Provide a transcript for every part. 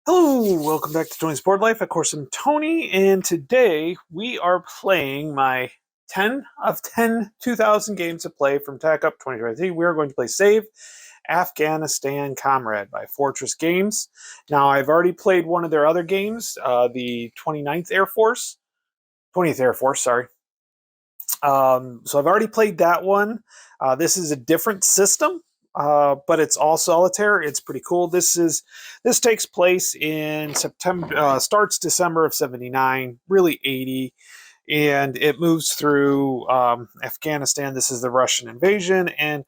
Hello, welcome back to Tony's Board Life. Of course, I'm Tony, and today we are playing my 10 of 10 2000 games to play from TAC Up 2023. We are going to play Save Afghanistan Comrade by Fortress Games. Now, I've already played one of their other games, the 20th Air Force, sorry. So I've already played that one. This is a different system. But it's all solitaire. It's pretty cool. This takes place in September. Starts December of '79, really '80, and it moves through Afghanistan. This is the Russian invasion, and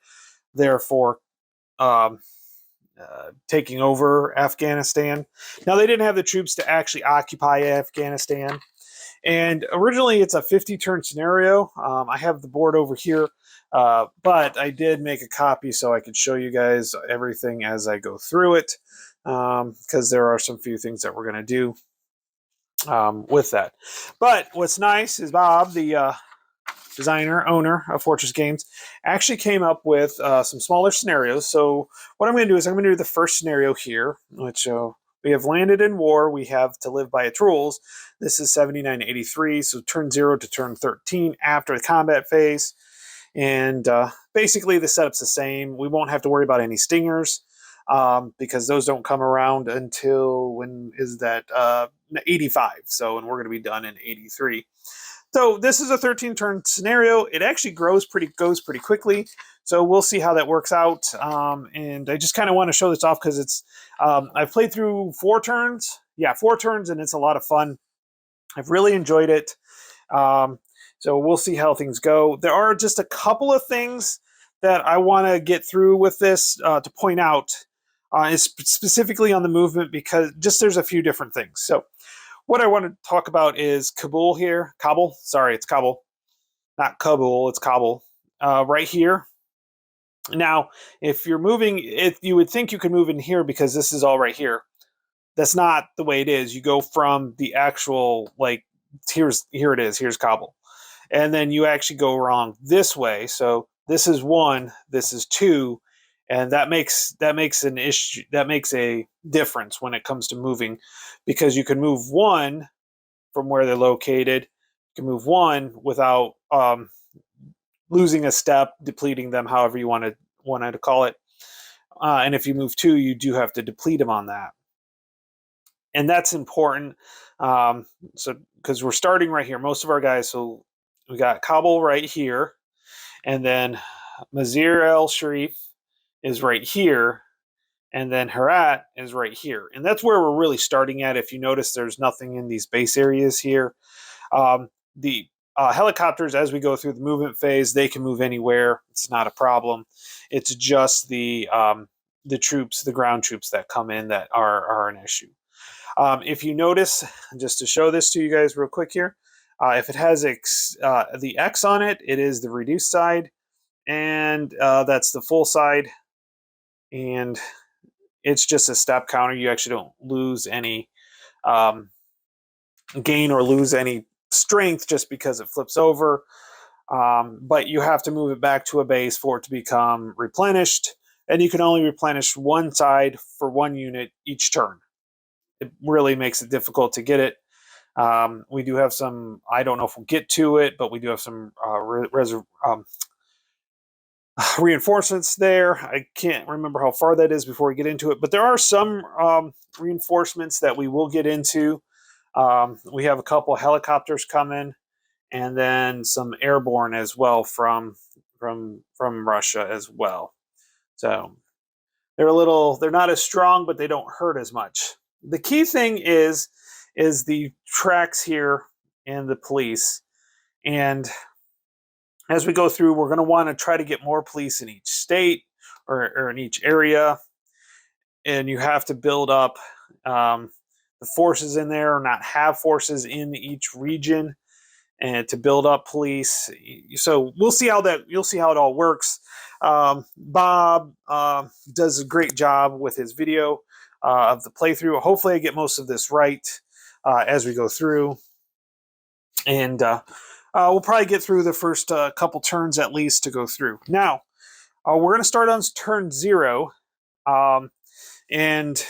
therefore um, taking over Afghanistan. Now they didn't have the troops to actually occupy Afghanistan, and originally it's a 50-turn scenario. I have the board over here. But I did make a copy so I could show you guys everything as I go through it, because there are some few things that we're going to do with that. But what's nice is Bob, the owner of Fortress Games, actually came up with some smaller scenarios. So what I'm going to do is I'm going to do the first scenario here, which we have landed in war. We have to live by its rules. This is 79 to 83, so turn 0 to turn 13 after the combat phase. And basically the setup's the same. We won't have to worry about any stingers because those don't come around until, when is that, 85. So, and we're going to be done in 83. So this is a 13-turn scenario. It actually goes pretty quickly. So we'll see how that works out. And I just kind of want to show this off because it's, I've played through 4 turns. Yeah, 4 turns, and it's a lot of fun. I've really enjoyed it. So we'll see how things go. There are just a couple of things that I want to get through with this to point out, specifically on the movement, because just there's a few different things. So what I want to talk about is Kabul here. Kabul. Sorry, it's Kabul. Not Kabul, it's Kabul. Right here. Now, if you're moving, you would think you could move in here because this is all right here. That's not the way it is. You go from the actual, like, here it is. Here's Kabul. And then you actually go wrong this way. So this is 1, this is 2, and that makes an issue. That makes a difference when it comes to moving, because you can move 1 from where they're located. You can move 1 without losing a step, depleting them, however you wanted to call it. And if you move 2, you do have to deplete them on that. And that's important. So because we're starting right here, most of our guys. So we got Kabul right here, and then Mazar al Sharif is right here, and then Herat is right here. And that's where we're really starting at. If you notice, there's nothing in these base areas here. The helicopters, as we go through the movement phase, they can move anywhere. It's not a problem. It's just the troops, the ground troops that come in that are an issue. If you notice, just to show this to you guys real quick here, if it has the X on it, it is the reduced side, and that's the full side, and it's just a step counter. You actually don't lose any gain or lose any strength just because it flips over, but you have to move it back to a base for it to become replenished, and you can only replenish one side for 1 unit each turn. It really makes it difficult to get it. We do have some, I don't know if we'll get to it, but we do have some reinforcements there. I can't remember how far that is before we get into it, but there are some reinforcements that we will get into. We have a couple helicopters coming, and then some airborne as well from Russia as well. So they're not as strong, but they don't hurt as much. The key thing is the tracks here and the police. And as we go through, we're going to want to try to get more police in each state or in each area. And you have to build up the the forces in there or not have forces in each region, and to build up police. So we'll see how that, you'll see how it all works. Bob does a great job with his video of the playthrough. Hopefully I get most of this right as we go through. And we'll probably get through the first couple turns at least to go through. Now, we're going to start on turn 0. And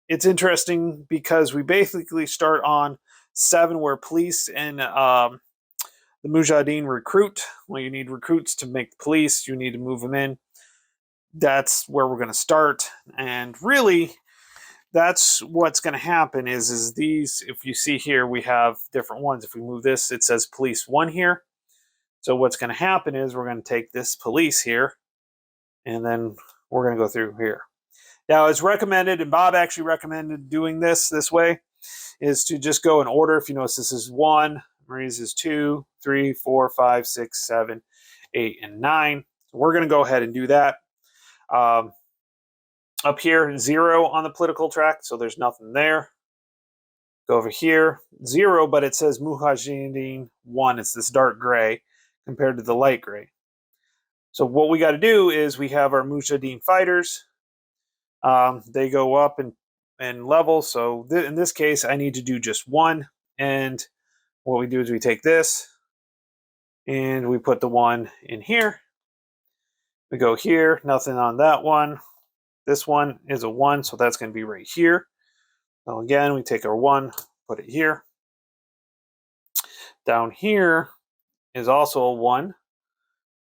it's interesting because we basically start on 7, where police and the Mujahideen recruit. Well, you need recruits to make the police. You need to move them in. That's where we're going to start. And really, that's what's going to happen is these, if you see here, we have different ones. If we move this, it says police 1 here. So what's going to happen is we're going to take this police here, and then we're going to go through here. Now, it's recommended, and Bob actually recommended doing this way, is to just go in order. If you notice, this is 1, Marie's is 2, 3, 4, 5, 6, 7, 8, and 9. So we're going to go ahead and do that. Up here, 0 on the political track, so there's nothing there. Go over here, 0, but it says Mujahideen 1. It's this dark gray compared to the light gray. So what we got to do is we have our Mujahideen fighters. They go up and level. So in this case, I need to do just 1. And what we do is we take this and we put the 1 in here. We go here, nothing on that one. This one is a 1, so that's going to be right here. So again, we take our 1, put it here. Down here is also a 1, which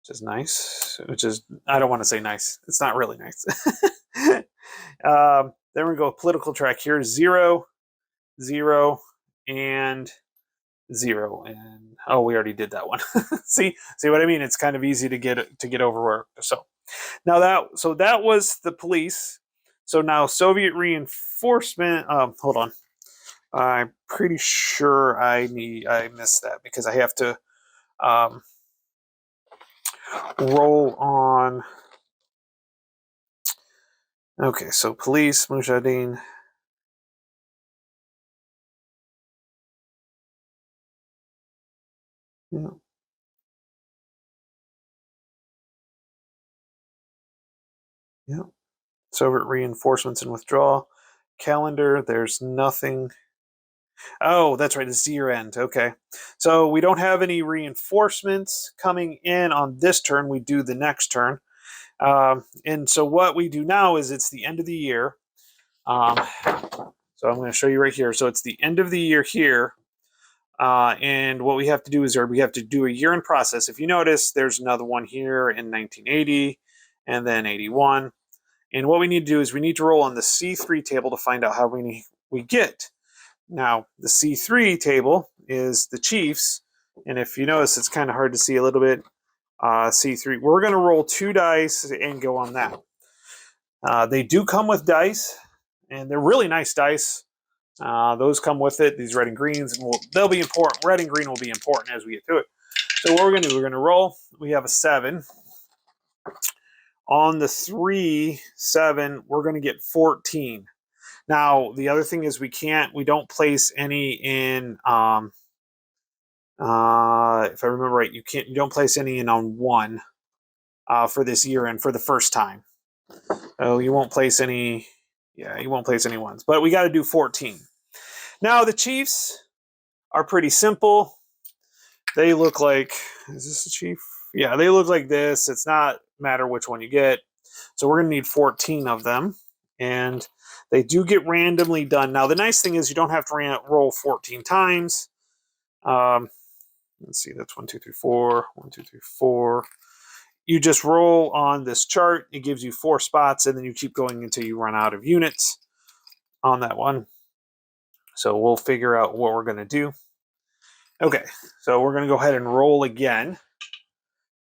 is nice. Which is, I don't want to say nice. It's not really nice. Then we go political track here, 0, 0, and 0. And oh, we already did that one. see what I mean? It's kind of easy to get overworked. So now that was the police. So now Soviet reinforcement. Hold on. I'm pretty sure I missed that because I have to roll on. Okay, so police, Mujahideen. Yeah. Yeah. Soviet reinforcements and withdrawal. Calendar, there's nothing. Oh, that's right, it's year end. Okay. So we don't have any reinforcements coming in on this turn. We do the next turn. And so what we do now is it's the end of the year. So I'm going to show you right here. So it's the end of the year here. And what we have to do is we have to do a year-end process. If you notice, there's another one here in 1980 and then 81. And what we need to do is we need to roll on the C3 table to find out how many we get. Now, the C3 table is the Chiefs. And if you notice, it's kind of hard to see a little bit. C3. We're going to roll 2 dice and go on that. They do come with dice, and they're really nice dice. Those come with it, these red and greens, and they'll be important. Red and green will be important as we get through it. So what we're going to do, we're going to roll. We have a 7. On the 3, 7, we're going to get 14. Now, the other thing is we don't place any in, if I remember right, you don't place any in on 1 for this year and for the first time. So you won't place any, you won't place any 1s. But we got to do 14. Now, the Chiefs are pretty simple. They look like, is this a Chief? Yeah, they look like this. It's not matter which one you get. So we're going to need 14 of them. And they do get randomly done. Now, the nice thing is you don't have to roll 14 times. Let's see, that's 1, 2, 3, 4. 1, 2, 3, 4. You just roll on this chart. It gives you 4 spots, and then you keep going until you run out of units on that one. So we'll figure out what we're going to do. Okay, so we're going to go ahead and roll again.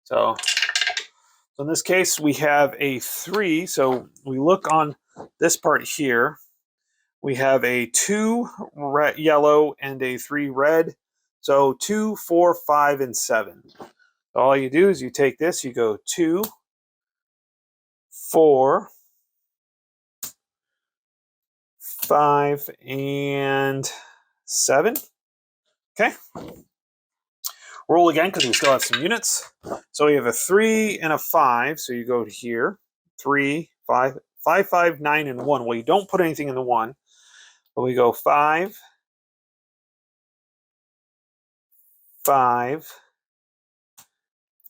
So in this case, we have a 3. So we look on this part here. We have a 2 red, yellow and a 3 red. So 2, 4, 5, and 7. All you do is you take this, you go 2, 4, 5 and 7. Okay. Roll again because we still have some units. So we have a 3 and a 5. So you go to here. 3, 5, 5, 5, 9, and 1. Well, you don't put anything in the 1. But we go 5, 5,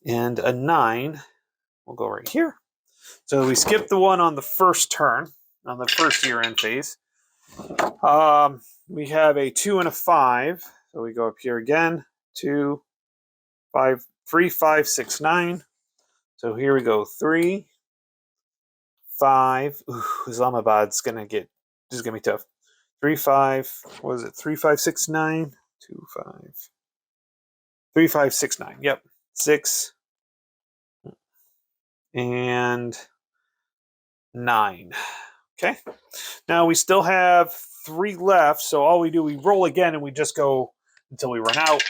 and a 9. We'll go right here. So we skip the 1 on the first turn, on the first year-end phase. We have a 2 and a 5. So we go up here again. 2, 5, 3, 5, 6, 9. So here we go. 3, 5. Ooh, Islamabad's gonna get. This is gonna be tough. 3, 5. What is it? 3, 5, 6, 9. 2, 5. 3, 5, 6, 9. Yep. 6 and 9. Okay. Now we still have 3 left. So all we do, we roll again, and we just go until we run out.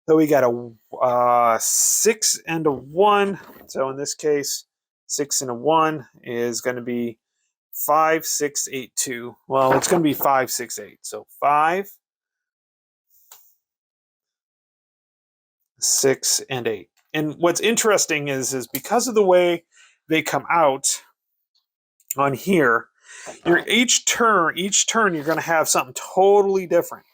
So we got a 6 and a 1. So in this case, 6 and a 1 is going to be 5, 6, 8, 2. Well, it's going to be 5, 6, 8. So 5, 6, and 8. And what's interesting is because of the way they come out on here, each turn you're going to have something totally different.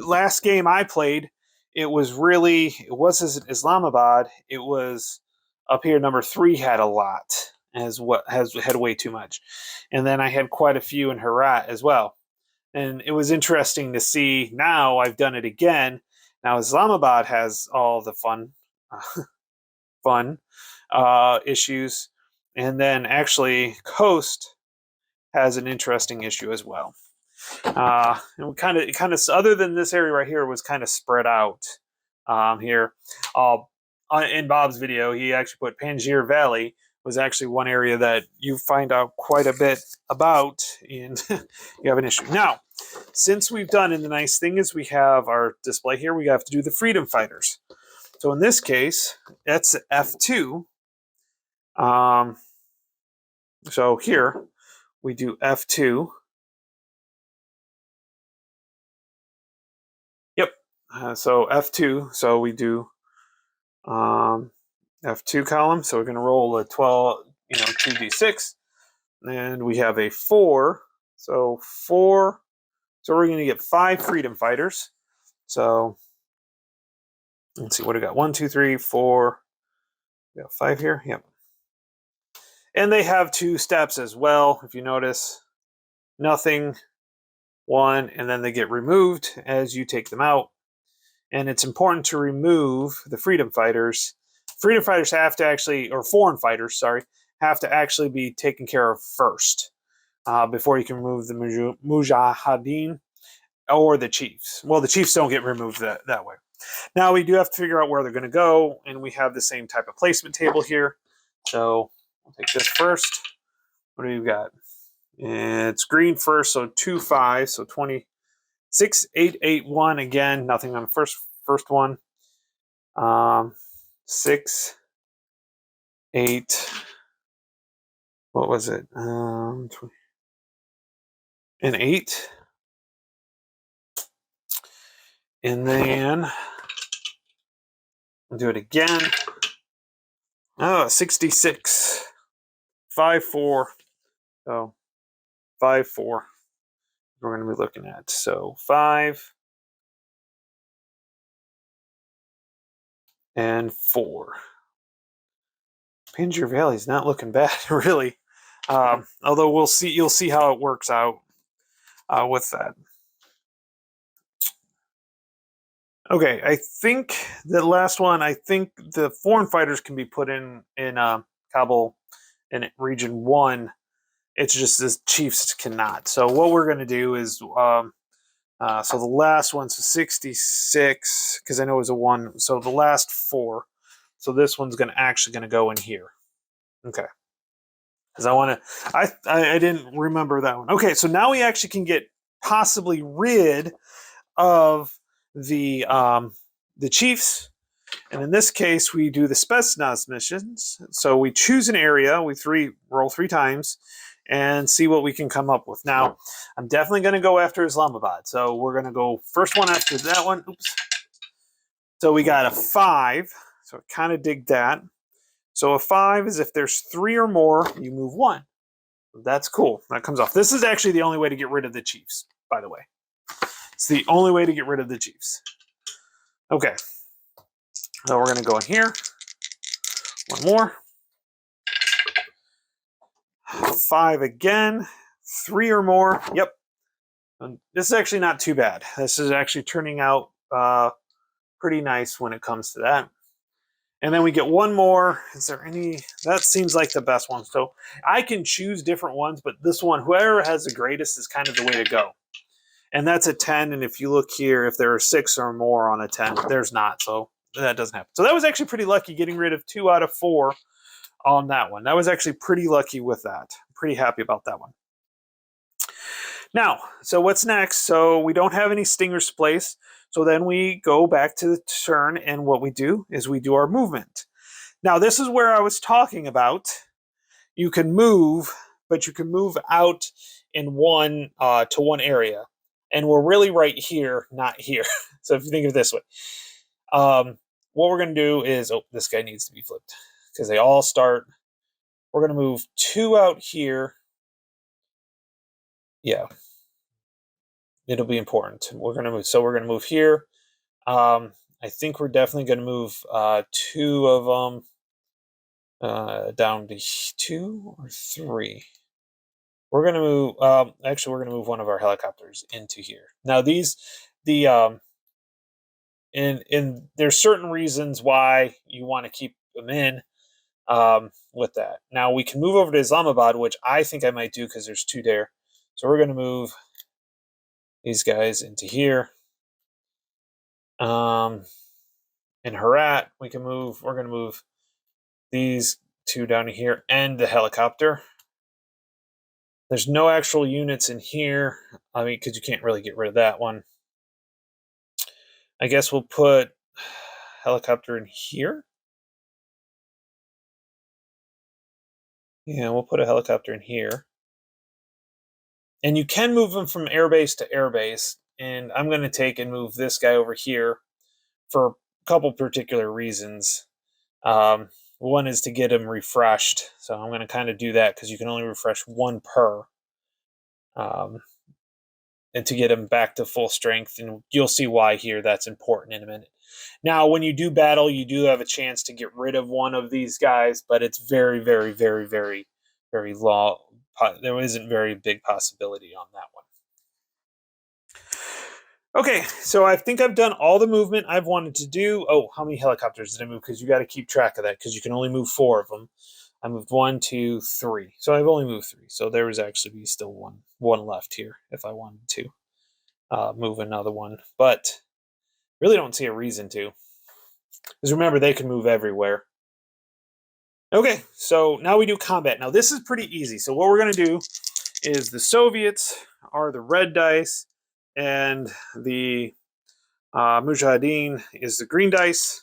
Last game I played, it wasn't Islamabad. It was up here. Number 3 had a lot, had way too much, and then I had quite a few in Herat as well. And it was interesting to see. Now I've done it again. Now Islamabad has all the fun issues, and then actually Coast has an interesting issue as well. And we kind of, other than this area right here, was kind of spread out here. In Bob's video, he actually put Panjshir Valley was actually one area that you find out quite a bit about, and you have an issue. Now, since we've done, and the nice thing is we have our display here, we have to do the freedom fighters. So in this case, that's F2. So here we do F2. Yep. So F2. So we do F2 column. So we're going to roll a 12, 2d6, and we have a 4. So 4. So we're going to get 5 freedom fighters. So let's see what we got. 1, 2, 3, 4. We got 5 here. Yep. And they have 2 steps as well. If you notice, nothing, 1, and then they get removed as you take them out. And it's important to remove the freedom fighters. Freedom fighters have to actually, or foreign fighters, sorry, have to actually be taken care of first before you can remove the mujahideen or the chiefs. Well, the chiefs don't get removed that way. Now we do have to figure out where they're going to go, and we have the same type of placement table here. So I'll take this first. What do you got? It's green first, so 2, 5, so 20. 6, 8, 8, 1. Again, nothing on the first one. 6, 8. What was it? 20, and 8. And then I'll do it again. Oh, 66. 5, 4. So 5, 4. We're going to be looking at. So 5 and 4. Panjshir Valley is not looking bad, really. Although you'll see how it works out with that. Okay, I think the last one. I think the foreign fighters can be put in Kabul in region 1. It's just the chiefs cannot. So what we're going to do is, so the last one's 66, because I know it was a 1. So the last 4. So this one's actually going to go in here. Okay. Because I didn't remember that one. Okay, so now we actually can get possibly rid of the chiefs. And in this case, we do the Spetsnaz missions. So we choose an area, we roll 3 times, and see what we can come up with. Now, I'm definitely going to go after Islamabad. So we're going to go first one after that one. Oops. So we got a 5. So I kind of dig that. So a 5 is if there's 3 or more, you move 1. That's cool. That comes off. This is actually the only way to get rid of the Chiefs, by the way. It's the only way to get rid of the Chiefs. Okay. So we're going to go in here. One more. 5 again. 3 or more. Yep. And this is actually not too bad. This is actually turning out pretty nice when it comes to that. And then we get one more. Is there any? That seems like the best one. So I can choose different ones, but this one, whoever has the greatest is kind of the way to go. And that's a 10. And if you look here, if there are 6 or more on a 10, there's not. So that doesn't happen. So that was actually pretty lucky getting rid of 2 out of 4 on that one. That was actually pretty lucky with that. I'm pretty happy about that one. Now, so what's next? So we don't have any stingers placed. So then we go back to the turn, and what we do is we do our movement. Now, this is where I was talking about. You can move, but you can move out in one to one area. And we're really right here, not here. So if you think of it this way, what we're going to do is, oh, this guy needs to be flipped because they all start. We're going to move 2 out here. Yeah. It'll be important. We're going to move. So we're going to move here. I think we're definitely going to move 2 of them down to 2 or 3. We're going to move. Actually, we're going to move one of our helicopters into here. Now and there's certain reasons why you want to keep them in with that. Now we can move over to Islamabad, which I think I might do because there's 2 there. So we're going to move these guys into here. In Herat, we're going to move these 2 down to here and the helicopter. There's no actual units in here. I mean, because you can't really get rid of that one. I guess we'll put helicopter in here. Yeah, we'll put a helicopter in here. And you can move them from airbase to airbase. And I'm going to take and move this guy over here for a couple particular reasons. One is to get him refreshed. So I'm going to kind of do that because you can only refresh 1 per. And to get him back to full strength. And you'll see why here that's important in a minute. Now, when you do battle, you do have a chance to get rid of one of these guys, but it's very, very, very, very, very low. There isn't very big possibility on that one. Okay, so I think I've done all the movement I've wanted to do. Oh, how many helicopters did I move? Because you got to keep track of that because you can only move 4 of them. I moved 1, 2, 3. So I've only moved 3. So there was actually still one left here if I wanted to move another one. But really don't see a reason to. Because remember, they can move everywhere. Okay, so now we do combat. Now this is pretty easy. So what we're going to do is the Soviets are the red dice, and the Mujahideen is the green dice.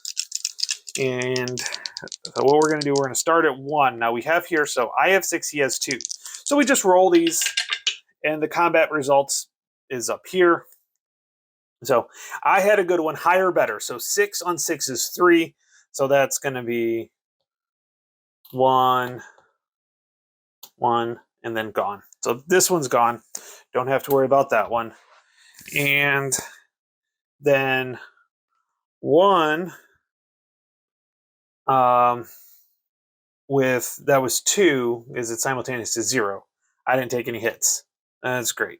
And so what we're going to do, we're going to start at 1. Now we have here, so I have 6, he has 2. So we just roll these, and the combat results is up here. So I had a good one, higher better. So 6 on 6 is 3. So that's going to be 1, 1, and then gone. So this one's gone. Don't have to worry about that one. And then 1 with that was 2 is it simultaneous to 0. I didn't take any hits. That's great.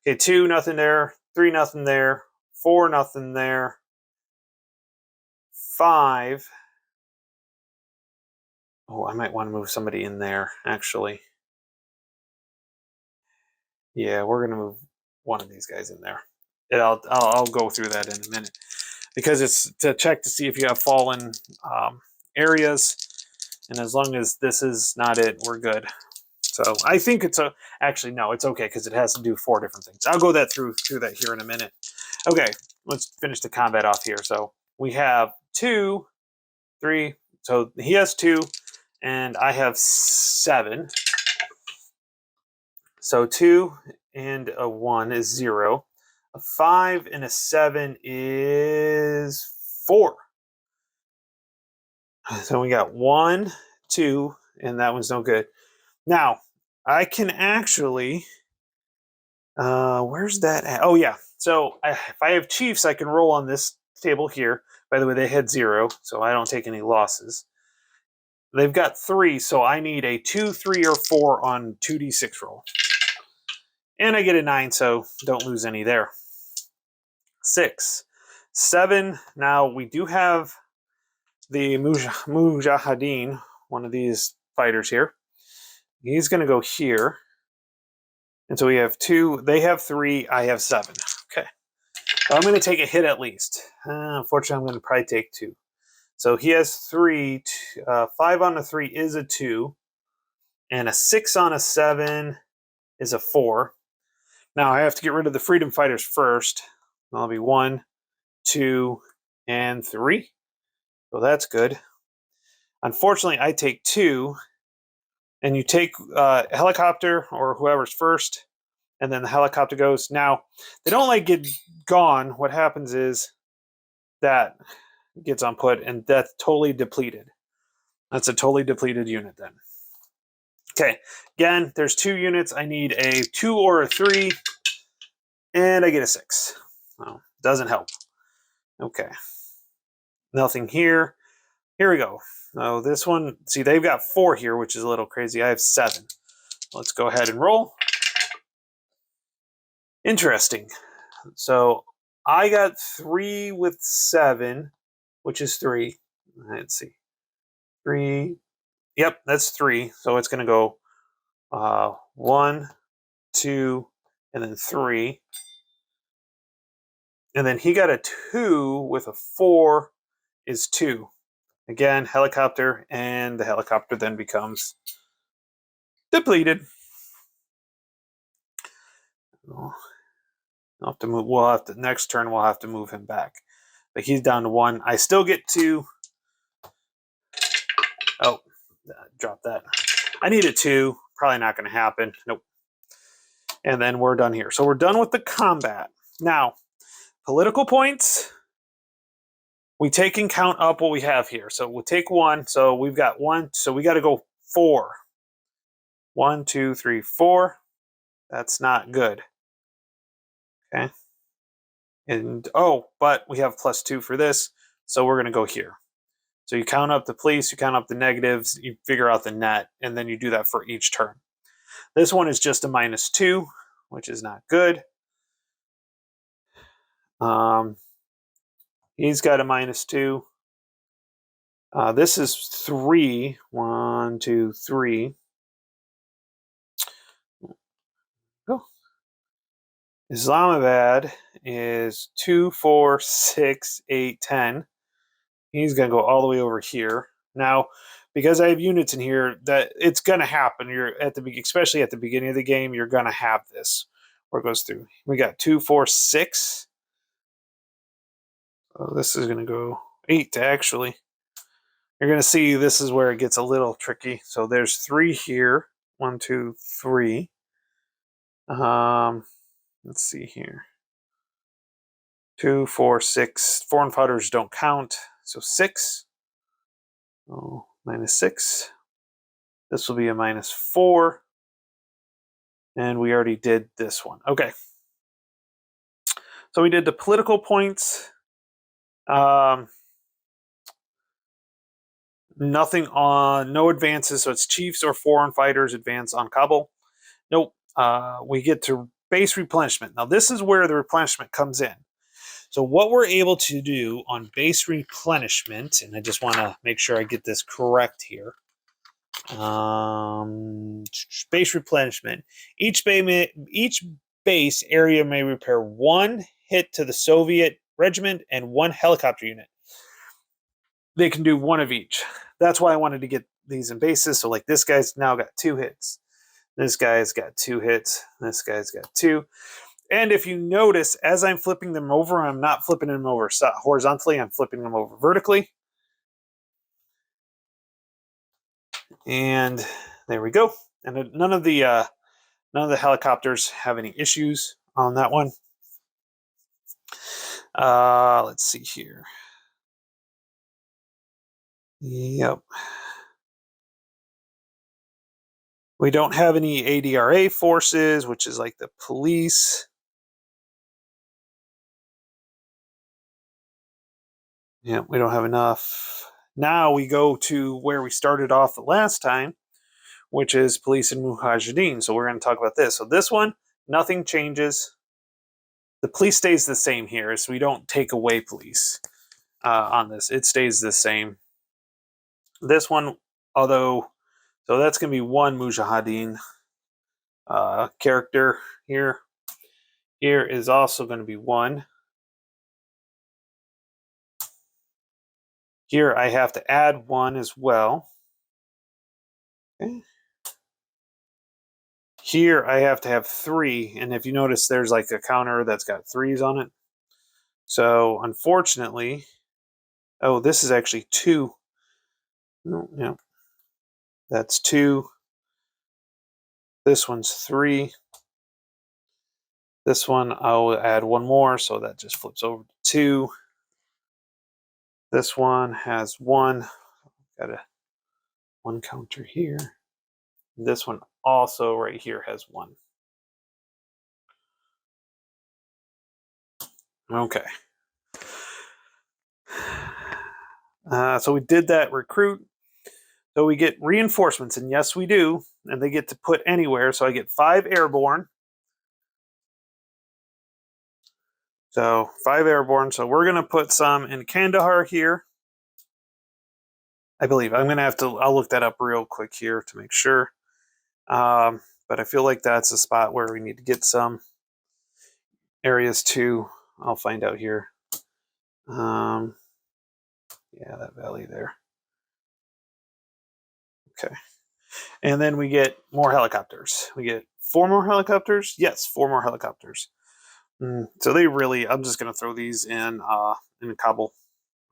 Okay, 2, nothing there. 3, nothing there. 4, nothing there. 5. Oh, I might want to move somebody in there, actually. Yeah, we're going to move one of these guys in there. And I'll go through that in a minute. Because it's to check to see if you have fallen areas. And as long as this is not it, we're good. So I think it's actually, no, it's okay because it has to do 4 different things. I'll go through that here in a minute. Okay, let's finish the combat off here. So we have 2, 3. So he has 2, and I have 7. So 2 and a 1 is 0. A 5 and a 7 is 4. So we got 1, 2, and that one's no good. Now, I can actually... where's that at? Oh, yeah. So if I have chiefs, I can roll on this table here. By the way, they had 0, so I don't take any losses. They've got 3, so I need a 2, 3, or 4 on 2d6 roll. And I get a 9, so don't lose any there. 6. 7. Now, we do have the Mujahideen, one of these fighters here. He's going to go here. And so we have 2. They have 3. I have 7. Okay. I'm going to take a hit at least. Unfortunately, I'm going to probably take 2. So he has 3. 5 on a 3 is a 2. And a 6 on a 7 is a 4. Now I have to get rid of the freedom fighters first. That'll be 1, 2, and 3. So that's good. Unfortunately, I take 2. And you take a helicopter or whoever's first. And then the helicopter goes. Now, they don't like get gone. What happens is that gets on put, and that's totally depleted. That's a totally depleted unit then. Okay, again, there's 2 units. I need a 2 or a 3, and I get a 6. Well, doesn't help. Okay, nothing here. Here we go. Oh, this one, see, they've got 4 here, which is a little crazy. I have 7. Let's go ahead and roll. Interesting. So I got 3 with 7, which is 3. Let's see. 3. Yep, that's 3. So it's going to go 1, 2, and then 3. And then he got a 2 with a 4 is 2. Again, helicopter, and the helicopter then becomes depleted. We'll have to move. We'll have to next turn. We'll have to move him back. But he's down to 1. I still get 2. Oh, drop that. I need a 2. Probably not going to happen. Nope. And then we're done here. So we're done with the combat. Now, political points. We take and count up what we have here. So we'll take 1. So we've got 1. So we got to go 4. 1, 2, 3, 4. That's not good. Okay. And oh, but we have +2 for this. So we're going to go here. So you count up the police, you count up the negatives, you figure out the net, and then you do that for each turn. This one is just a -2, which is not good. He's got a -2. This is 3. 1, 2, 3. Oh. Islamabad is 2, 4, 6, 8, 10. He's going to go all the way over here. Now, because I have units in here, that it's going to happen. You're at the especially at the beginning of the game, you're going to have this where it goes through. We got 2, 4, 6. Oh, this is going to go 8 actually. You're going to see this is where it gets a little tricky. So there's 3 here. 1, 2, 3. Let's see here. 2, 4, 6. Foreign fighters don't count. So 6. Oh, -6. This will be a -4. And we already did this one. Okay. So we did the political points. Nothing on, no advances. So it's chiefs or foreign fighters advance on Kabul. Nope. We get to base replenishment. Now this is where the replenishment comes in. So what we're able to do on base replenishment, and I just want to make sure I get this correct here. Base replenishment. Each base area may repair 1 hit to the Soviet regiment and 1 helicopter unit. They can do 1 of each. That's why I wanted to get these in bases. So like this guy's now got 2 hits. This guy's got 2 hits. This guy's got 2. And if you notice, as I'm flipping them over, I'm not flipping them over horizontally. I'm flipping them over vertically. And there we go. And none of the None of the helicopters have any issues on that one. Let's see here. Yep. We don't have any ADRA forces, which is like the police. Yeah, we don't have enough. Now we go to where we started off the last time, which is police and mujahideen. So we're going to talk about this. So this one, nothing changes. The police stays the same here, so we don't take away police on this. It stays the same. This one, although, so that's going to be one mujahideen character here. Here is also going to be one. Here I have to add one as well. Okay. Here I have to have 3, and if you notice, there's like a counter that's got 3s on it. So unfortunately, oh, this is actually 2. No, that's 2. This one's 3. This one I'll add one more, so that just flips over to 2. This one has 1. Got a 1 counter here. This one also right here has 1. Okay. So we did that recruit. So we get reinforcements, and yes, we do. And they get to put anywhere. So I get 5 airborne. So 5 airborne. So we're going to put some in Kandahar here. I believe. I'm going to have to, I'll look that up real quick here to make sure. But I feel like that's a spot where we need to get some areas too. I'll find out here. Yeah, that valley there. Okay. And then we get more helicopters. We get 4 more helicopters. Yes, 4 more helicopters. So they really, I'm just going to throw these in Kabul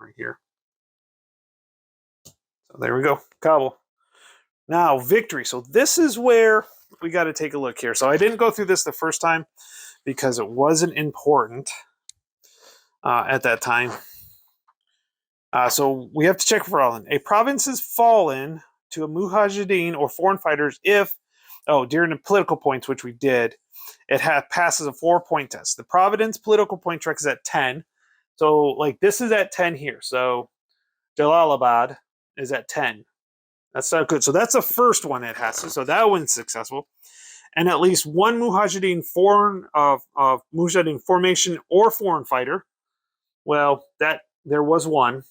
right here. So there we go, Kabul. Now, victory. So this is where we got to take a look here. So I didn't go through this the first time because it wasn't important at that time. So we have to check for fallen. A province is fallen to a mujahideen or foreign fighters if, during the political points, which we did, it passes a 4-point test. The Providence political point track is at 10. So, like, this is at 10 here. So, Jalalabad is at 10. That's not good. So, that's the first one it has to. So, that one's successful. And at least one mujahideen mujahideen formation or foreign fighter. Well, there was one,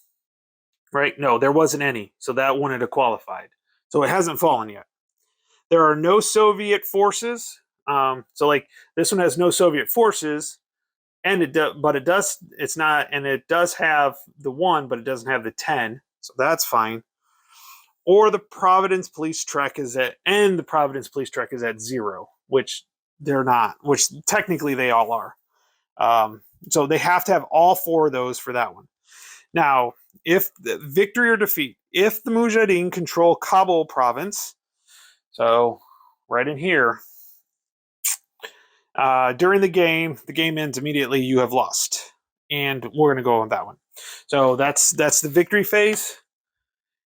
right? No, there wasn't any. So, that wouldn't have qualified. So, it hasn't fallen yet. There are no Soviet forces. So like this one has no Soviet forces, and it does have the 1, but it doesn't have the 10, so that's fine. Or the Providence police trek is at 0, which they're not, which technically they all are. So they have to have all 4 of those for that one. Now, if the victory or defeat, if the Mujahideen control Kabul province, so right in here, during the game ends immediately. You have lost, and we're going to go on that one. So that's the victory phase,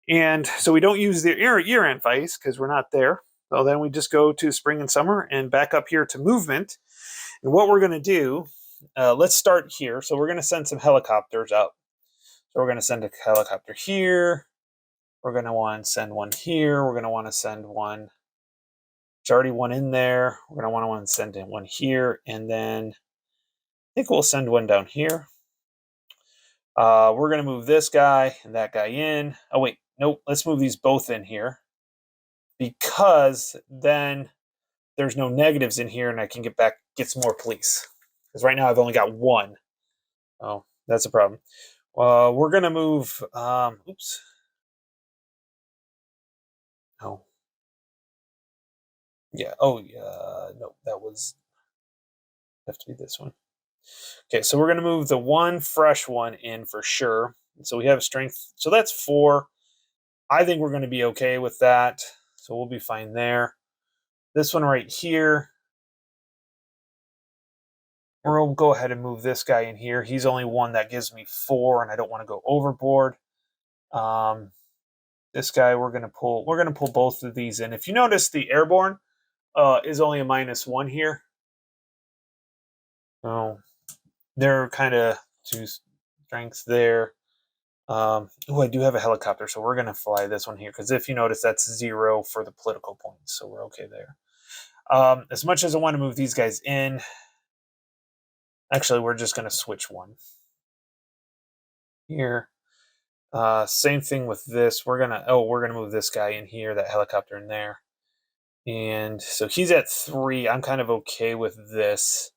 and so we don't use the year-end phase because we're not there. So then we just go to spring and summer and back up here to movement. And what we're going to do, let's start here. So we're going to send some helicopters out. So we're going to send a helicopter here. We're going to want to send one here. We're going to want to send one. There's already one in there. We're going to want to send in one here, and then I think we'll send one down here. We're going to move this guy and that guy in. Oh, wait. Nope. Let's move these both in here because then there's no negatives in here and I can get some more police. Because right now I've only got 1. Oh, that's a problem. We're going to move... oops. No. Yeah. Oh, yeah. No, that was... have to be this one. Okay, so we're going to move the 1 fresh one in for sure. So we have strength. So that's 4. I think we're going to be okay with that. So we'll be fine there. This one right here, we'll go ahead and move this guy in here. He's only one that gives me 4, and I don't want to go overboard. This guy, we're gonna pull both of these in. If you notice, the airborne is only a -1 here. So they're kind of 2 strengths there. Oh, I do have a helicopter, so we're gonna fly this one here, because if you notice, that's 0 for the political points, so we're okay there. As much as I want to move these guys in, actually, we're just gonna switch one here. Same thing with this. We're gonna move this guy in here, that helicopter in there. And so he's at 3. I'm kind of okay with this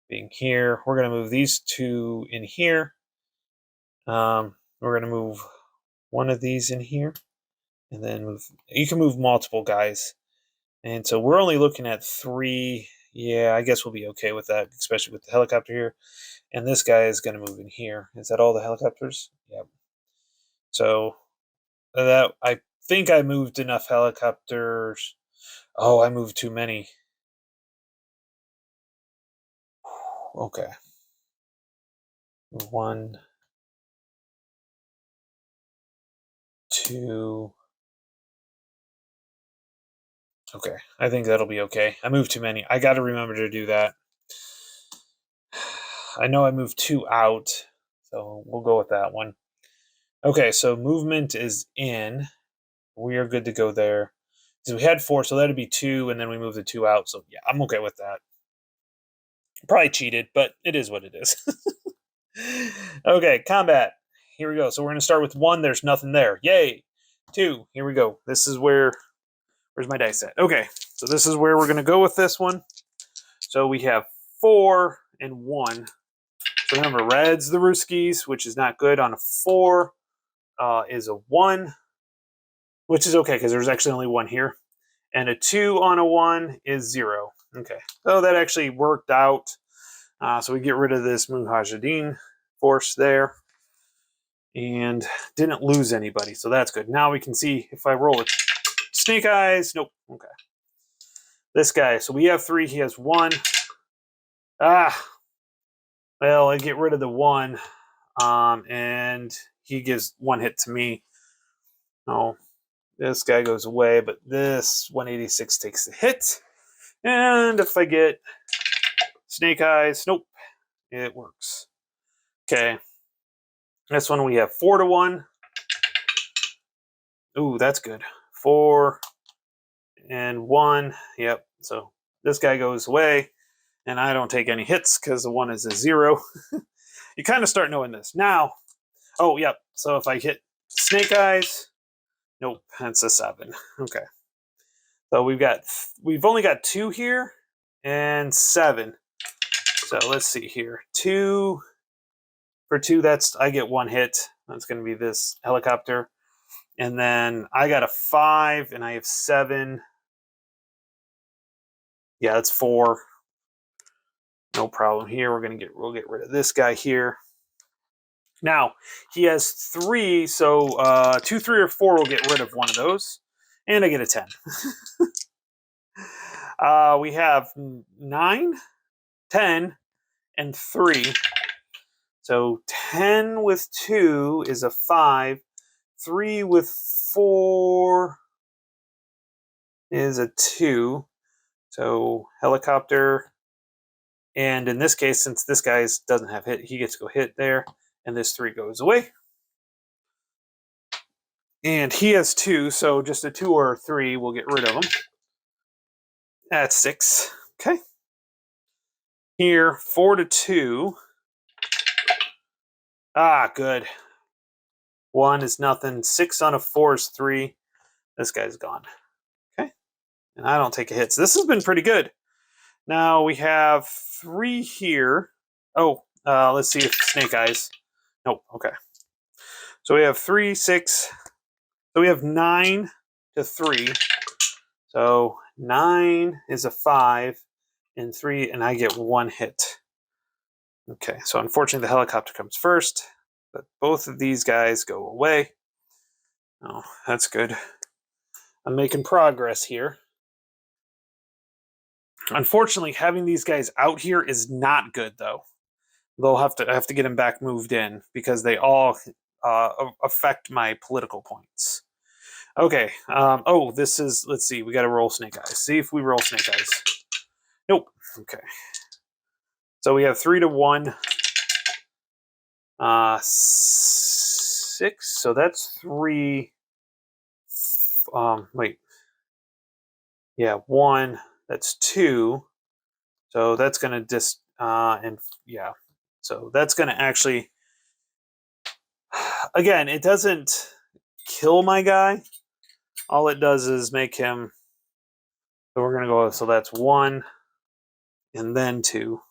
being here. We're gonna move these 2 in here. We're gonna move one of these in here, and then you can move multiple guys. And so we're only looking at 3. Yeah, I guess we'll be okay with that, especially with the helicopter here. And this guy is gonna move in here. Is that all the helicopters? Yep. So that, I think I moved enough helicopters. Oh, I moved too many. Okay. 1, 2. Okay, I think that'll be okay. I moved too many. I got to remember to do that. I know I moved 2 out, so we'll go with that one. Okay, so movement is in. We are good to go there. So we had 4, so that'd be 2, and then we moved the 2 out. So yeah, I'm okay with that. Probably cheated, but it is what it is. Okay, combat. Here we go. So we're going to start with 1. There's nothing there. Yay. 2. Here we go. This is where's my dice at? Okay, so this is where we're going to go with this one. So we have 4 and 1. So remember, red's the Ruskies, which is not good. On a 4 is a 1, which is okay because there's actually only 1 here. And a 2 on a 1 is 0. Okay, so that actually worked out. So we get rid of this Mujahideen force there. And didn't lose anybody, so that's good. Now we can see if I roll it. Snake eyes, nope, okay. This guy, so we have 3, he has 1. Well, I get rid of the 1, and he gives 1 hit to me. Oh, this guy goes away, but this 186 takes the hit. And if I get snake eyes, nope, it works. Okay, this one we have 4 to 1. Ooh, that's good. 4 and 1, yep, so this guy goes away. And I don't take any hits because the 1 is a 0. You kind of start knowing this. Now, oh, yep. So if I hit snake eyes, nope, that's a 7. Okay. So we've only got 2 here and 7. So let's see here. 2 for 2, I get 1 hit. That's going to be this helicopter. And then I got a 5 and I have 7. Yeah, that's 4. No problem here. We'll get rid of this guy here. Now, he has 3, so 2, 3, or 4 will get rid of one of those. And I get a 10. We have 9, 10, and 3. So 10 with 2 is a 5. 3 with 4 is a 2. So helicopter. And in this case, since this guy doesn't have hit, he gets to go hit there. And this 3 goes away. And he has 2, so just a 2 or a 3 will get rid of him. That's 6. Okay. Here, 4 to 2. Good. 1 is nothing. 6 on a 4 is 3. This guy's gone. Okay. And I don't take a hit. So this has been pretty good. Now we have 3 here. Oh, let's see if snake eyes. Nope. Okay. So we have 3, 6. So we have 9 to 3. So 9 is a 5 and 3, and I get 1 hit. Okay, so unfortunately the helicopter comes first, but both of these guys go away. Oh, that's good. I'm making progress here. Unfortunately, having these guys out here is not good, though. They'll have to get them back moved in because they all affect my political points. Okay. Oh, this is. Let's see. We got to roll snake eyes. See if we roll snake eyes. Nope. Okay. So we have 3 to 1. 6. So that's 3. Wait. Yeah, 1. That's 2. So that's gonna just and yeah. So that's gonna actually. Again, it doesn't kill my guy. All it does is make him. So we're gonna go. So that's 1, and then 2.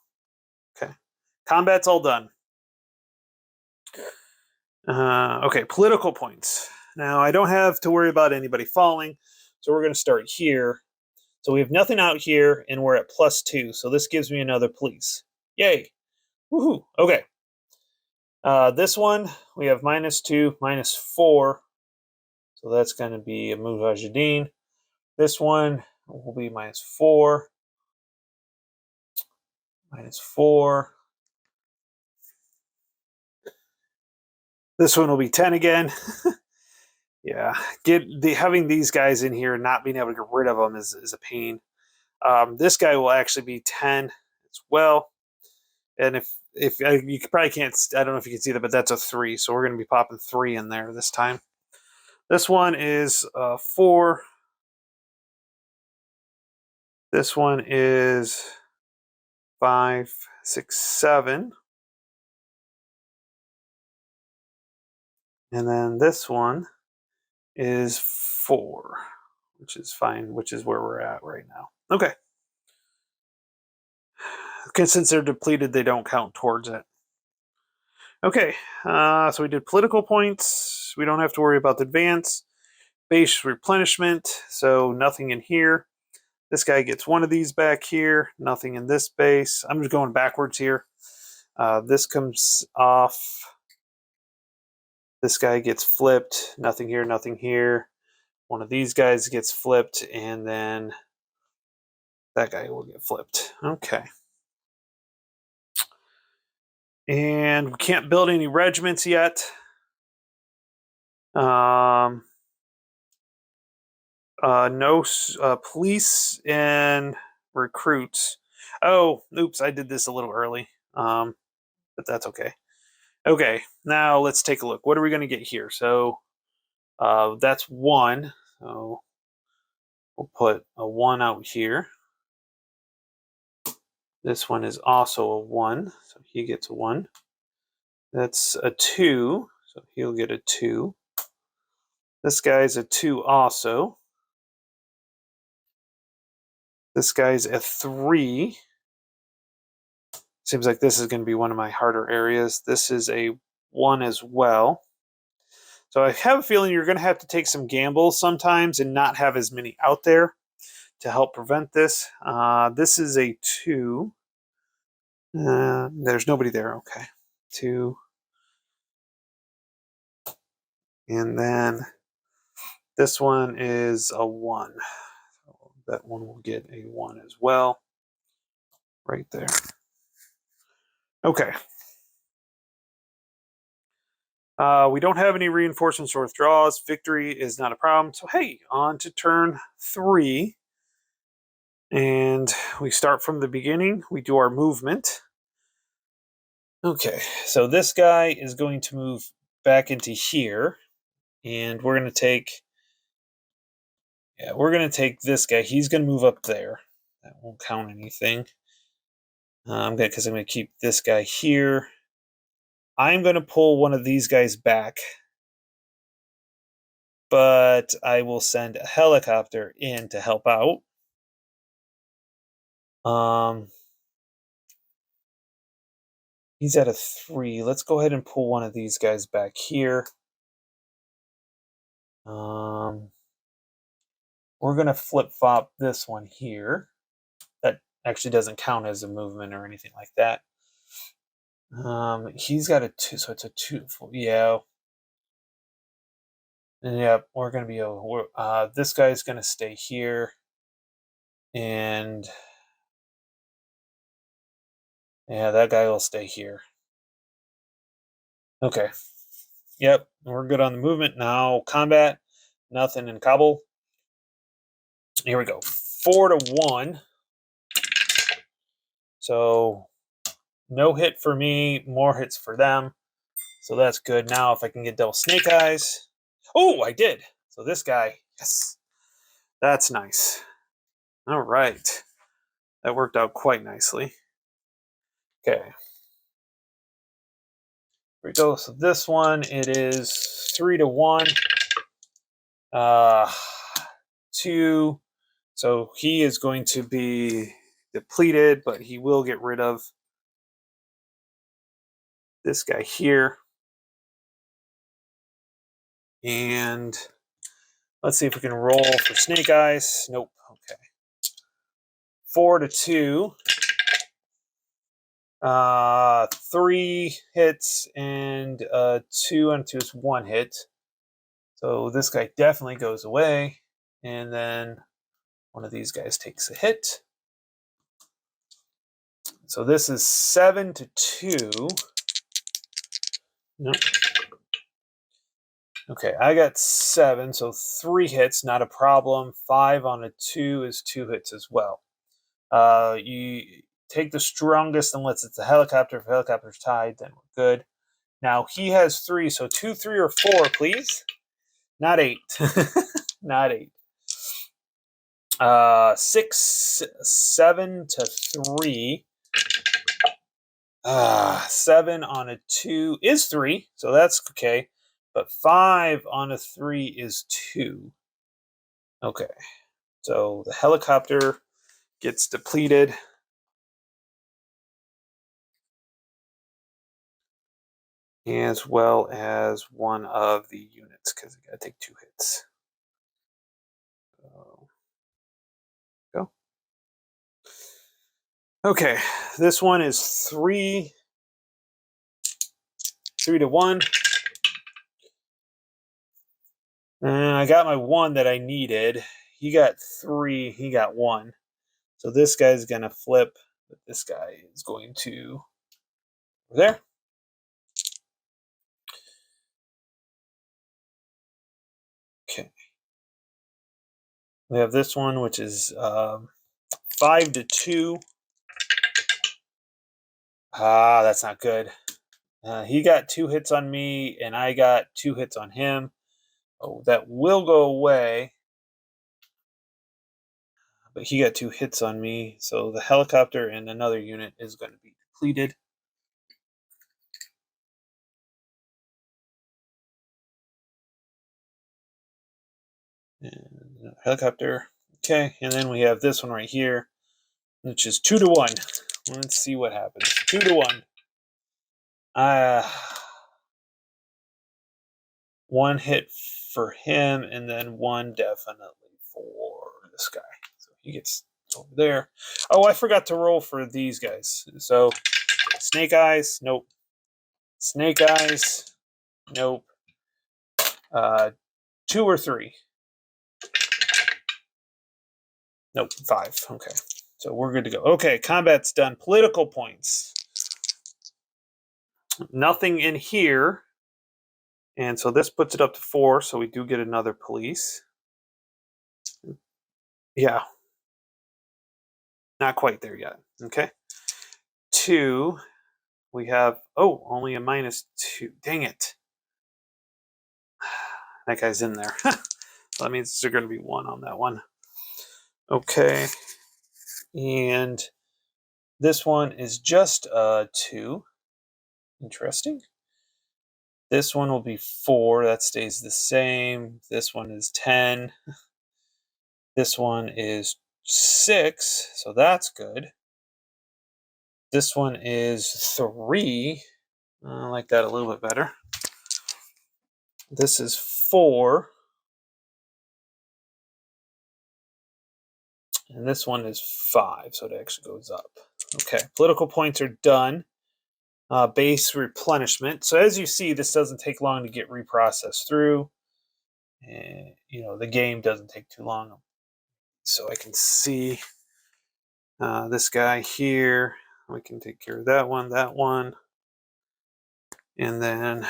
Okay. Combat's all done. Okay, political points. Now, I don't have to worry about anybody falling, so we're going to start here. So we have nothing out here, and we're at +2, so this gives me another police. Yay! Woohoo! Okay. This one, we have -2, -4, so that's going to be a Mujahideen. This one will be -4, -4. This one will be 10 again. Yeah, having these guys in here and not being able to get rid of them is a pain. This guy will actually be 10 as well, and if you probably can't, I don't know if you can see that, but that's a 3, so we're going to be popping 3 in there this time. This one is 4. This one is 5, 6, 7, and then this one is 4, which is fine, which is where we're at right now. Okay. Since they're depleted, they don't count towards it. Okay, so we did political points. We don't have to worry about the advance. Base replenishment, so nothing in here. This guy gets one of these back here, nothing in this base. I'm just going backwards here. This comes off. This guy gets flipped, nothing here, nothing here. One of these guys gets flipped, and then that guy will get flipped. Okay. And we can't build any regiments yet. No police and recruits. Oh, oops, I did this a little early. But that's okay. Okay, now let's take a look. What are we going to get here? So that's 1. So we'll put a 1 out here. This one is also a 1, so he gets a 1. That's a 2, so he'll get a 2. This guy's a 2 also. This guy's a 3. Seems like this is going to be one of my harder areas. This is a 1 as well. So I have a feeling you're going to have to take some gambles sometimes and not have as many out there to help prevent this. This is a 2. There's nobody there. Okay. 2. And then this one is a 1. So that one will get a 1 as well. Right there. Okay. We don't have any reinforcements or withdrawals. Victory is not a problem. So, hey, on to turn 3. And we start from the beginning. We do our movement. Okay, so this guy is going to move back into here. And we're going to take... Yeah, we're going to take this guy. He's going to move up there. That won't count anything. Because I'm going to keep this guy here. I'm going to pull one of these guys back. But I will send a helicopter in to help out. He's at a 3. Let's go ahead and pull one of these guys back here. We're going to flip-flop this one here. That actually doesn't count as a movement or anything like that. He's got a 2, so it's a 2. Yeah. And yeah, we're going to be this guy's going to stay here. And Yeah, that guy will stay here. Okay. Yep, we're good on the movement. Now combat, nothing in Kabul. Here we go. 4-1. So no hit for me, more hits for them. So that's good. Now if I can get double snake eyes. Oh, I did. So this guy, yes. That's nice. All right. That worked out quite nicely. Okay. Here we go. So this one, it is 3-1. 2. So he is going to be depleted, but he will get rid of this guy here. And let's see if we can roll for snake eyes. Nope. Okay. 4-2. 3 hits and 2-2 is 1 hit. So this guy definitely goes away. And then one of these guys takes a hit. So this is 7-2. Nope. Okay, I got 7, so 3 hits, not a problem. 5 on a 2 is 2 hits as well. You take the strongest unless it's a helicopter. If the helicopter's tied, then we're good. Now he has 3, so 2, 3, or 4, please. Not 8. Not 8. 6, 7-3. 7 on a 2 is 3, so that's okay. But 5 on a 3 is 2. Okay, so the helicopter gets depleted. As well as one of the units, because I gotta take 2 hits. So, go. Okay, this one is 3-1. And I got my 1 that I needed. He got 3, he got 1. So this guy's gonna flip, but this guy is going to over there. Okay. We have this one, which is 5-2. That's not good. He got 2 hits on me, and I got 2 hits on him. Oh, that will go away. But he got 2 hits on me, so the helicopter and another unit is going to be depleted. And helicopter. Okay, and then we have this one right here, which is 2-1. Let's see what happens. 2-1. 1 hit for him, and then 1 definitely for this guy. So he gets over there. Oh, I forgot to roll for these guys. So snake eyes, nope. Snake eyes, nope. 2 or 3. Nope, 5. Okay. So we're good to go. Okay, combat's done. Political points. Nothing in here. And so this puts it up to 4, so we do get another police. Yeah. Not quite there yet. Okay. 2. We have, oh, only a -2. Dang it. That guy's in there. That means there's going to be 1 on that one. Okay. And this one is just 2. Interesting. This one will be 4. That stays the same. This one is 10. This one is 6. So that's good. This one is 3. I like that a little bit better. This is 4. And this one is 5. So it actually goes up. Okay. Political points are done. Base replenishment. So as you see, this doesn't take long to get reprocessed through. And, the game doesn't take too long. So I can see this guy here. We can take care of that one, and then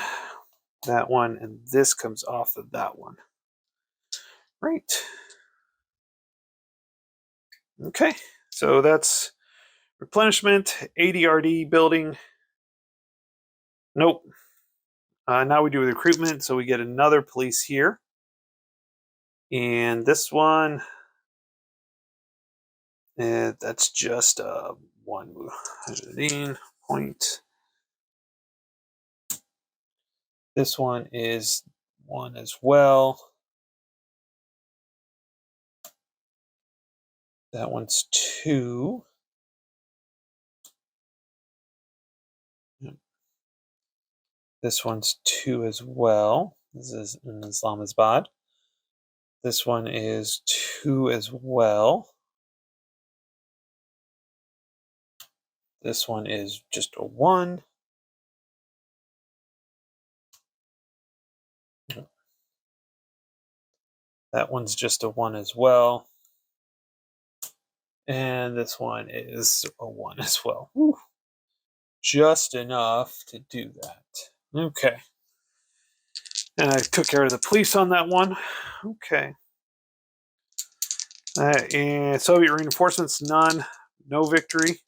that one, and this comes off of that one. Right. Okay, so that's replenishment, ADRD building. Nope. Now we do recruitment, so we get another police here. And this one, that's just one point. This one is one as well. That one's 2. This one's 2 as well. This is in Islamabad. This one is 2 as well. This one is just a 1. That one's just a 1 as well. And this one is a 1 as well. Whew. Just enough to do that. Okay. And I took care of the police on that one. Okay. And Soviet reinforcements, none. No victory.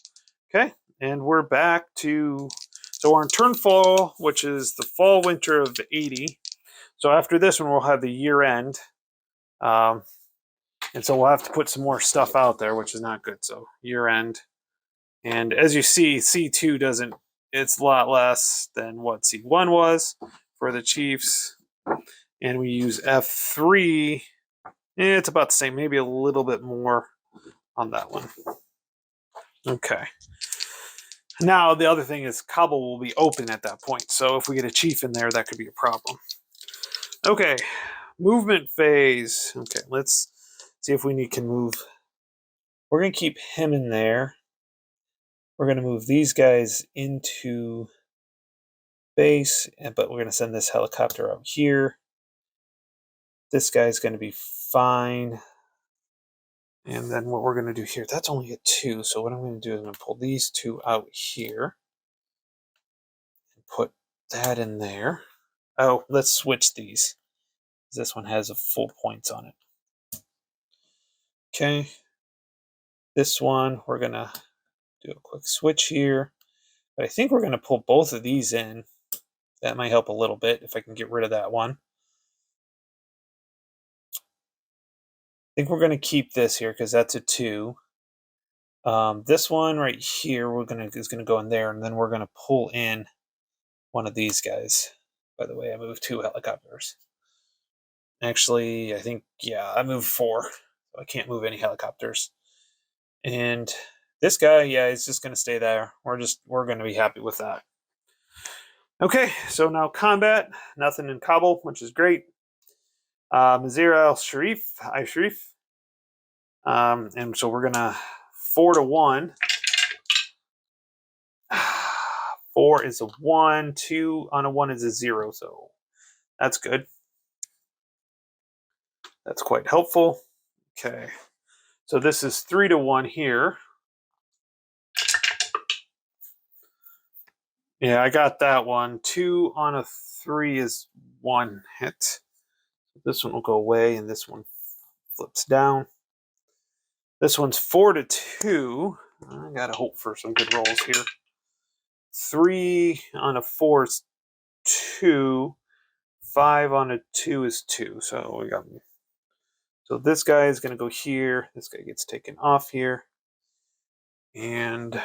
Okay. And we're back to... So we're on turn fall, which is the fall-winter of 80. So after this one, we'll have the year end. And so we'll have to put some more stuff out there, which is not good. So year end. And as you see, C2 doesn't... It's a lot less than what C1 was for the Chiefs. And we use F3. It's about the same, maybe a little bit more on that one. Okay. Now, the other thing is Kabul will be open at that point. So if we get a chief in there, that could be a problem. Okay. Movement phase. Okay, let's see if we can move. We're going to keep him in there. We're going to move these guys into base, but we're going to send this helicopter out here. This guy's going to be fine. And then what we're going to do here, that's only a 2. So what I'm going to do is I'm going to pull these 2 out here. And put that in there. Oh, let's switch these. This one has a full points on it. Okay. This one, we're going to do a quick switch here. But I think we're going to pull both of these in. That might help a little bit if I can get rid of that one. I think we're going to keep this here because that's a 2. This one right here is going to go in there, and then we're going to pull in one of these guys. By the way, I moved 2 helicopters. Actually, I think, yeah, I moved 4. So I can't move any helicopters. And this guy, yeah, he's just going to stay there. We're going to be happy with that. Okay, so now combat. Nothing in Kabul, which is great. Mazir al-Sharif, and so we're going to 4-1. 4 is a 1. 2 on a 1 is a 0. So that's good. That's quite helpful. Okay. So this is 3-1 here. Yeah, I got that one. 2 on a 3 is 1 hit. This one will go away, and this one flips down. This one's 4-2. I gotta hope for some good rolls here. 3 on a 4 is 2. 5 on a 2 is 2. So we got. So this guy is gonna go here. This guy gets taken off here, and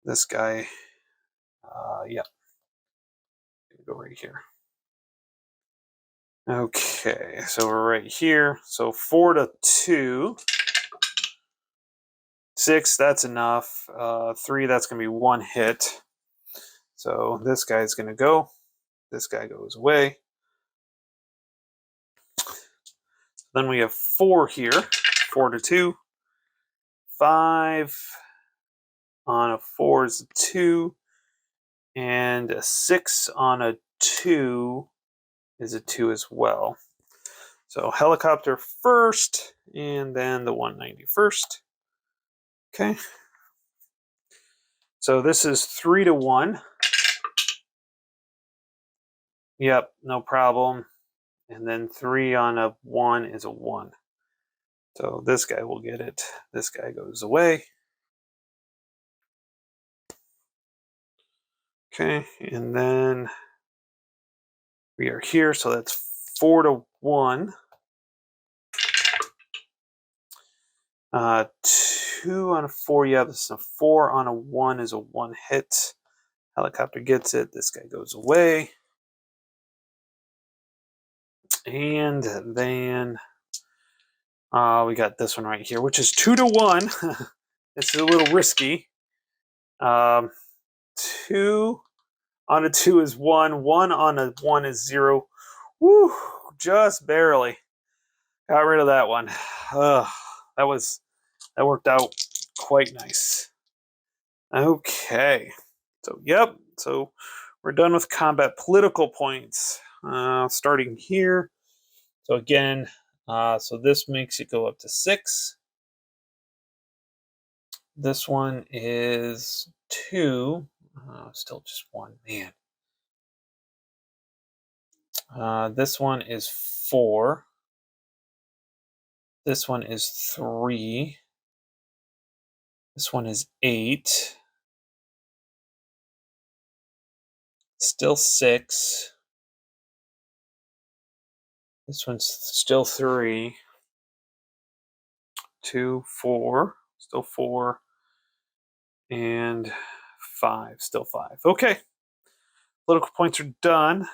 this guy, yeah, go right here. Okay, so we're right here. So 4-2. 6, that's enough. 3, that's going to be 1 hit. So this guy's going to go. This guy goes away. Then we have 4 here. 4-2. 5 on a 4 is a 2. And a 6 on a 2 is a 2 as well. So helicopter first, and then the 190 first. Okay. So this is 3-1. Yep, no problem. And then 3 on a 1 is a 1. So this guy will get it. This guy goes away. Okay, and then we are here, so that's 4-1. 2 on a 4, yeah, this is a 4 on a 1 is a 1 hit. Helicopter gets it. This guy goes away. And then we got this one right here, which is 2-1. It's a little risky. 2 on a 2 is 1. 1 on a 1 is 0. Woo! Just barely got rid of that one. That worked out quite nice. Okay. So, yep. So we're done with combat political points. Starting here. So again, so this makes it go up to 6. This one is 2. Still just 1, man. This one is 4. This one is 3. This one is 8. Still 6. This one's still 3. 2, 4. Still 4. And 5. Still 5. Okay. Political points are done.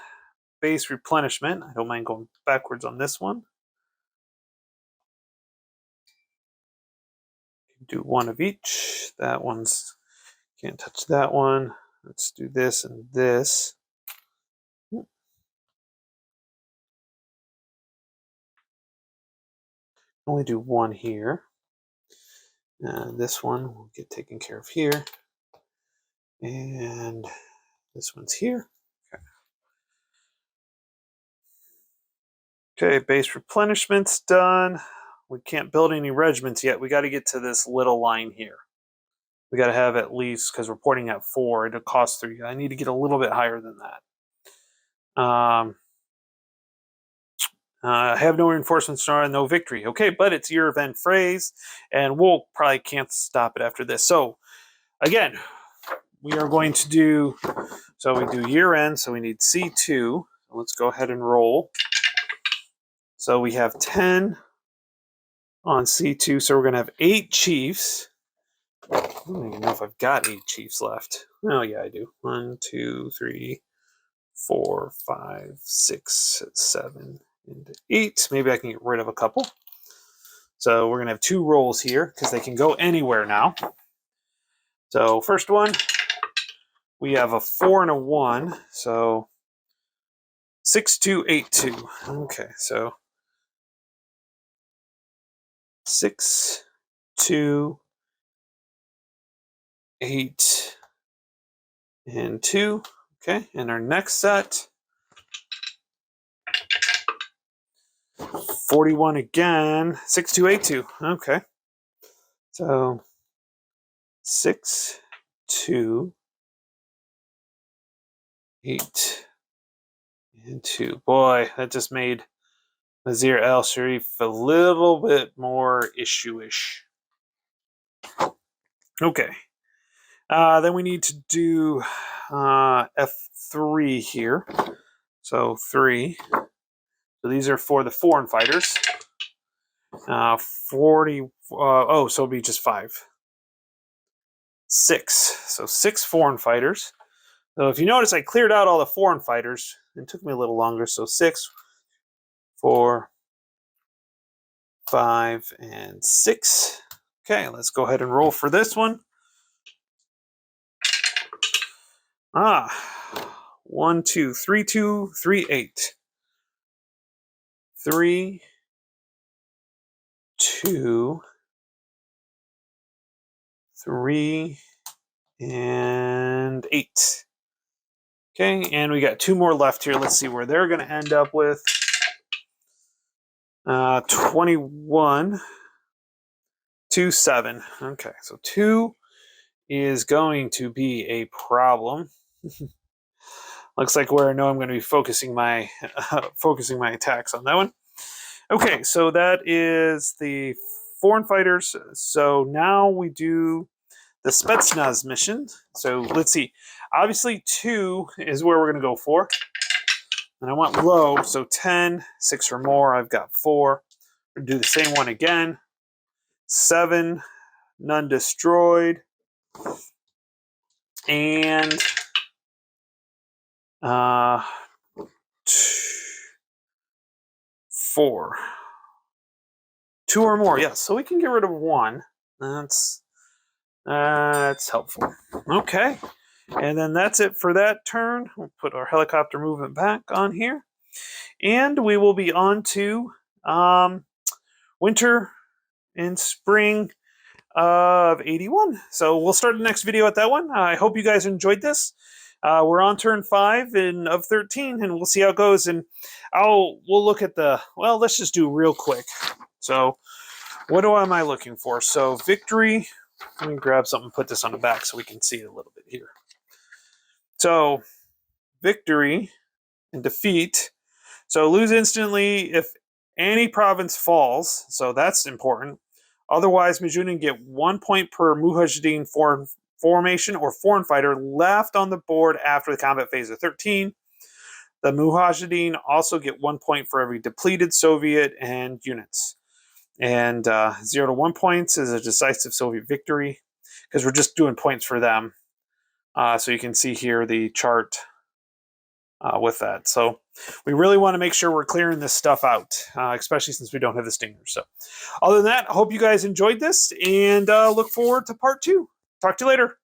Base replenishment. I don't mind going backwards on this one. Do 1 of each. That one's can't touch that one. Let's do this and this. Only do 1 here. This one will get taken care of here. And this one's here. Okay, base replenishment's done. We can't build any regiments yet. We got to get to this little line here. We got to have at least, because we're porting at 4, it'll cost 3. I need to get a little bit higher than that. Have no reinforcements, no victory. Okay, but it's year event phrase, and we'll probably can't stop it after this. So, again, we are going to do, so we do year end, so we need C2. Let's go ahead and roll. So we have 10 on C2, so we're going to have 8 chiefs. I don't even know if I've got 8 chiefs left. Oh, yeah, I do. 1, 2, 3, 4, 5, 6, 7, and 8. Maybe I can get rid of a couple. So we're going to have 2 rolls here because they can go anywhere now. So first one, we have a 4 and a 1. So 6, 2, 8, 2. Okay, so 6, 2, 8, and 2. Okay, and our next set, 41 again, 6, 2, 8, 2. Okay, so 6, 2, 8, and 2. Boy, that just made Nazir Al Sharif a little bit more issue-ish. Okay. Then we need to do F3 here. So 3. So these are for the foreign fighters. 40. So it'll be just 5. 6. So 6 foreign fighters. So if you notice, I cleared out all the foreign fighters. It took me a little longer. So 6, 4, 5, and 6. Okay, let's go ahead and roll for this one. 1, 2, 3, 2, 3, 8. 3, 2, 3, and 8. Okay, and we got 2 more left here. Let's see where they're going to end up with. 21, 2, 7. Okay, so 2 is going to be a problem. Looks like where I know I'm going to be focusing my attacks on that one. Okay, so that is the foreign fighters. So now we do the Spetsnaz mission. So let's see. Obviously 2 is where we're going to go for. And I want low, so 10, 6 or more. I've got 4. We'll do the same one again. 7, none destroyed. And 4. 2 or more, yes. So we can get rid of 1. That's helpful. Okay. And then that's it for that turn. We'll put our helicopter movement back on here. And we will be on to winter and spring of 81. So we'll start the next video at that one. I hope you guys enjoyed this. We're on turn 5 of 13, and we'll see how it goes. And we'll look at let's just do real quick. So what am I looking for? So victory. Let me grab something and put this on the back so we can see it a little bit here. So victory and defeat. So lose instantly if any province falls. So that's important. Otherwise, Majunin get 1 point per Mujahideen formation or foreign fighter left on the board after the combat phase of 13. The Mujahideen also get 1 point for every depleted Soviet and units. And 0 to 1 points is a decisive Soviet victory because we're just doing points for them. So you can see here the chart with that. So we really want to make sure we're clearing this stuff out, especially since we don't have the stingers. So other than that, I hope you guys enjoyed this and look forward to part 2. Talk to you later.